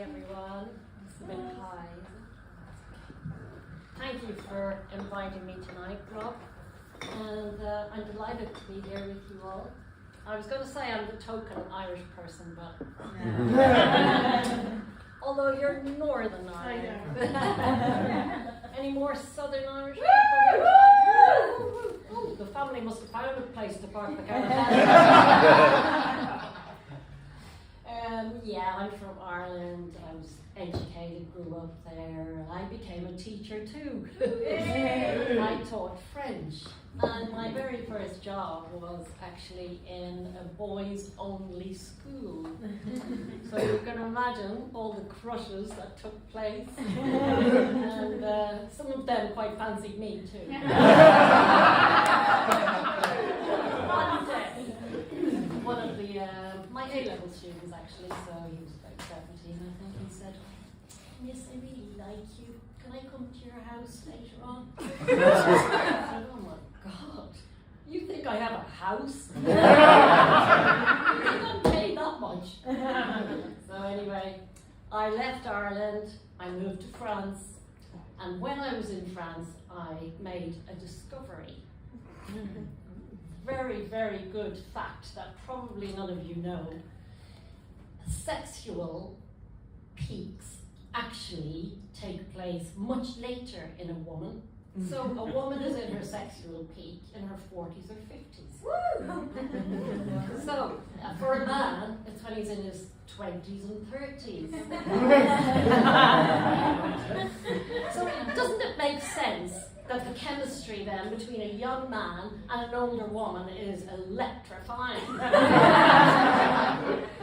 everyone. It's a bit high. Thank you for inviting me tonight, Rob. And I'm delighted to be here with you all. I was going to say I'm the token Irish person, but although you're Northern Irish. Any more Southern Irish people? The family must have found a place to park the caravan. Yeah, I'm from Ireland. I was educated, grew up there. I became a teacher too. I taught French. And my very first job was actually in a boys-only school. So you can imagine all the crushes that took place. And some of them quite fancied me too. One of the, my A-level students actually, so he was about 17 I think, he said, "Miss, I really like you. Can I come to your house later on?" I said, "Oh my God, you think I have a house? You don't pay that much." So anyway, I left Ireland, I moved to France, and when I was in France, I made a discovery. Very, very good fact that probably none of you know. Sexual peaks actually take place much later in a woman. So a woman is in her sexual peak in her 40s or 50s. So for a man, it's when he's in his 20s and 30s. So doesn't it make sense that the chemistry then between a young man and an older woman is electrifying?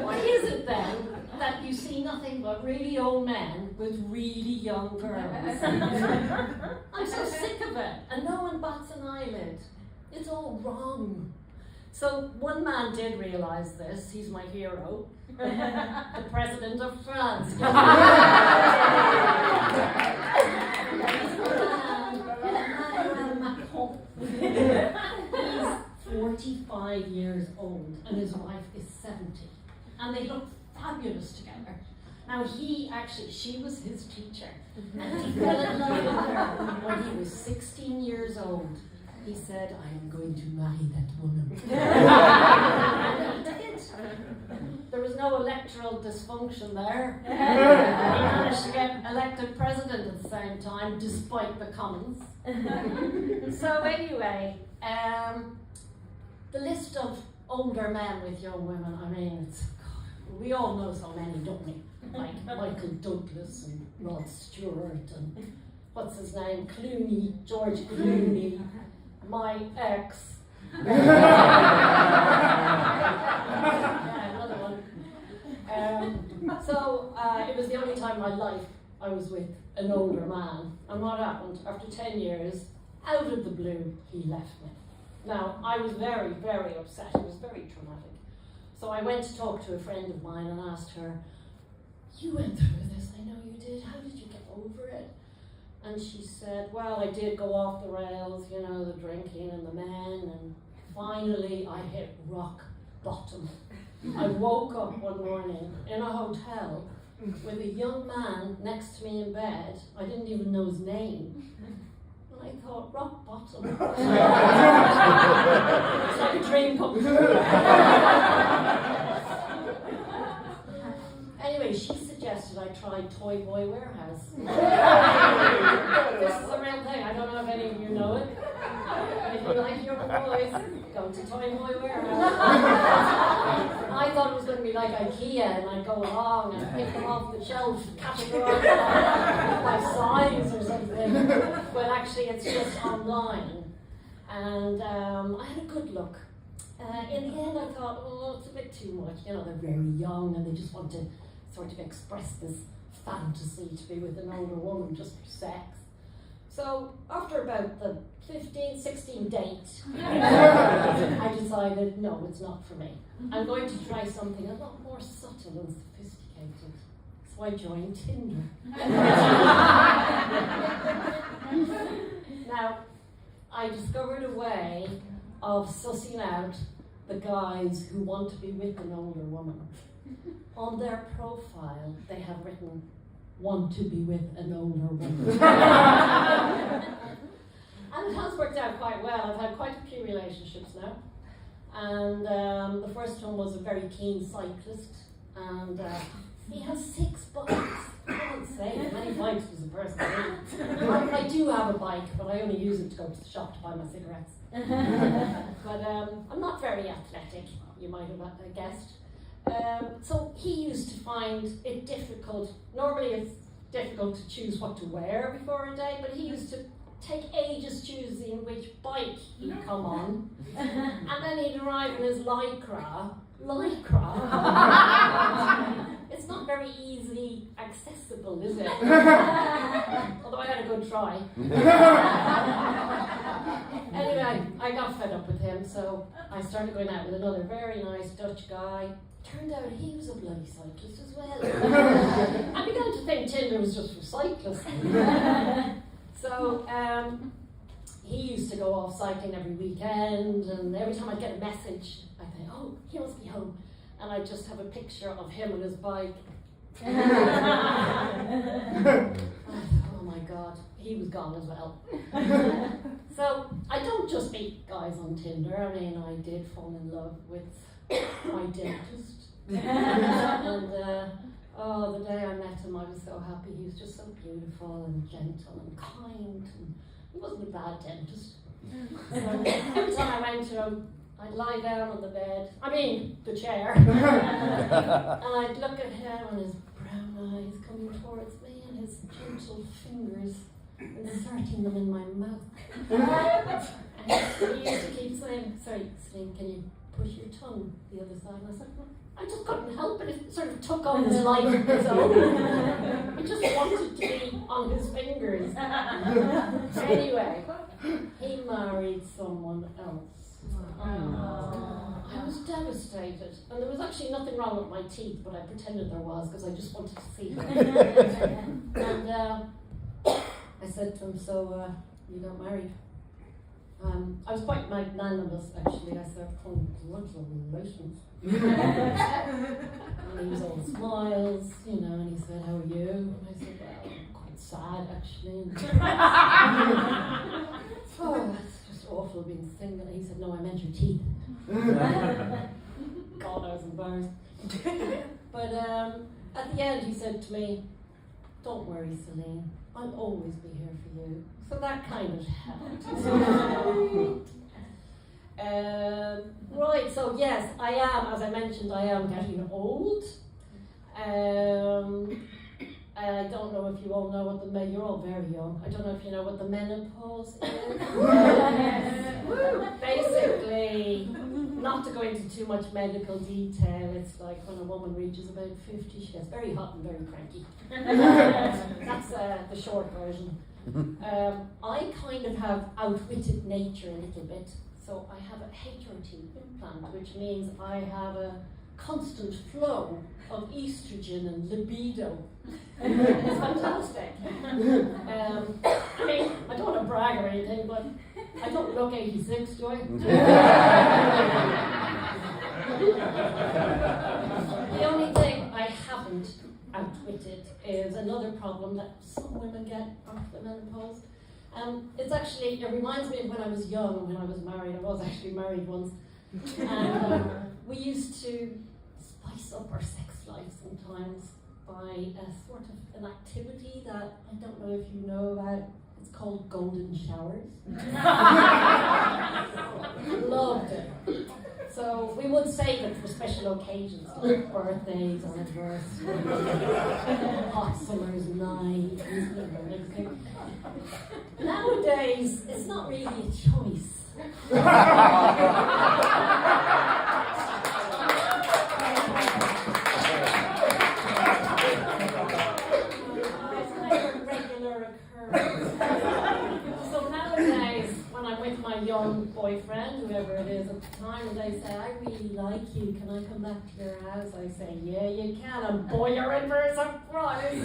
Why is it then that you see nothing but really old men with really young girls? I'm so sick of it, and no one bats an eyelid. It's all wrong. So one man did realize this. He's my hero, the President of France. He's 45 years old and his wife is 70, and they look fabulous together. Now she was his teacher, and he fell in love with her when he was 16 years old. He said, "I am going to marry that woman." And he did. There was no electoral dysfunction there. He managed to get elected president at the same time, despite the Commons. So anyway, the list of older men with young women, I mean, we all know so many, don't we? Like Michael Douglas and Rod Stewart and what's his name? George Clooney, my ex. Yeah, another one. So it was the only time in my life I was with an older man. And what happened? After 10 years, out of the blue, he left me. Now, I was very, very upset. It was very traumatic. So I went to talk to a friend of mine and asked her, "You went through this, I know you did. How did you get over it?" And she said, "Well, I did go off the rails, you know, the drinking and the men, and finally I hit rock bottom. I woke up one morning in a hotel with a young man next to me in bed. I didn't even know his name. And I thought, rock bottom. It's like a dream come true." Anyway, she suggested I try Toy Boy Warehouse. This is a real thing. I don't know if any of you know it. If you like your boys, go to Toy Boy Warehouse. I thought it was going to be like IKEA, and I'd go along and pick them off the shelf, categorize them by size or something. But actually, it's just online. And I had a good look. In the end, I thought, oh, it's a bit too much. You know, they're very young and they just want to sort of express this fantasy to be with an older woman just for sex. So after about the 15, 16 date, I decided, no, it's not for me. I'm going to try something a lot more subtle and sophisticated. So I joined Tinder. Now, I discovered a way of sussing out the guys who want to be with an older woman. on their profile they have written, "Want to be with an older woman." And it has worked out quite well. I've had quite a few relationships now. And the first one was a very keen cyclist, and he has 6 bikes. I can't say how many bikes does a person need. I do have a bike, but I only use it to go to the shop to buy my cigarettes. But I'm not very athletic, you might have guessed. So he used to find it difficult. Normally it's difficult to choose what to wear before a date, but he used to take ages choosing which bike he'd come on. And then he'd arrive in his lycra. It's not very easily accessible, is it? Although I had a good try. Anyway, I got fed up with him, so I started going out with another very nice Dutch guy. Turned out he was a bloody cyclist as well. I began to think Tinder was just for cyclists. So he used to go off cycling every weekend, and every time I'd get a message, I'd think, "Oh, he must be home." And I'd just have a picture of him and his bike. Oh my God, he was gone as well. So I don't just meet guys on Tinder. I mean, I did fall in love with my dentist. And the day I met him, I was so happy. He was just so beautiful and gentle and kind. And he wasn't a bad dentist. So every time I went to him, I'd lie down on the bed, the chair, and I'd look at him and his brown eyes coming towards me and his gentle fingers inserting them in my mouth. And he used to keep saying, "Sorry, Celine, can you push your tongue the other side?" And I said, "Well, I just couldn't help it. It sort of took on his life of his own. I just wanted to be on his fingers." Anyway, he married someone else. I was devastated, and there was actually nothing wrong with my teeth, but I pretended there was because I just wanted to see them. And I said to him, "So you got married?" I was quite magnanimous actually. I said, "Congratulations." And he was all smiles, and he said, "How are you?" And I said, "Well, I'm quite sad actually." Oh, that's just awful being single. And he said, "No, I meant your teeth." God, I was embarrassed. But at the end he said to me, "Don't worry, Celine, I'll always be here for you." So that kind of helped. Right, so yes, I am, as I mentioned, I am getting old. I don't know if you all know what you're all very young. I don't know if you know what the menopause is. Basically, not to go into too much medical detail, it's like when a woman reaches about 50, she gets very hot and very cranky. That's the short version. I kind of have outwitted nature a little bit. So I have a HRT implant, which means I have a constant flow of estrogen and libido. It's fantastic. I don't want to brag or anything, but I don't look 86, do I? The only thing I haven't outwitted is another problem that some women get after the menopause. It reminds me of when I was young, when I was married. I was actually married once. And we used to spice up our sex life sometimes by a sort of an activity that I don't know if you know about. It's called golden showers. Loved it. So we would save it for special occasions like birthdays, anniversaries, hot summer's night, everything. Nowadays, it's not really a choice. It's kind of a regular occurrence. So nowadays, when I'm with my young boyfriend, whoever it is at the time, and they say, "I really like you, can I come back to your house?" I say, "Yeah, you can, and boy, you're in for a surprise."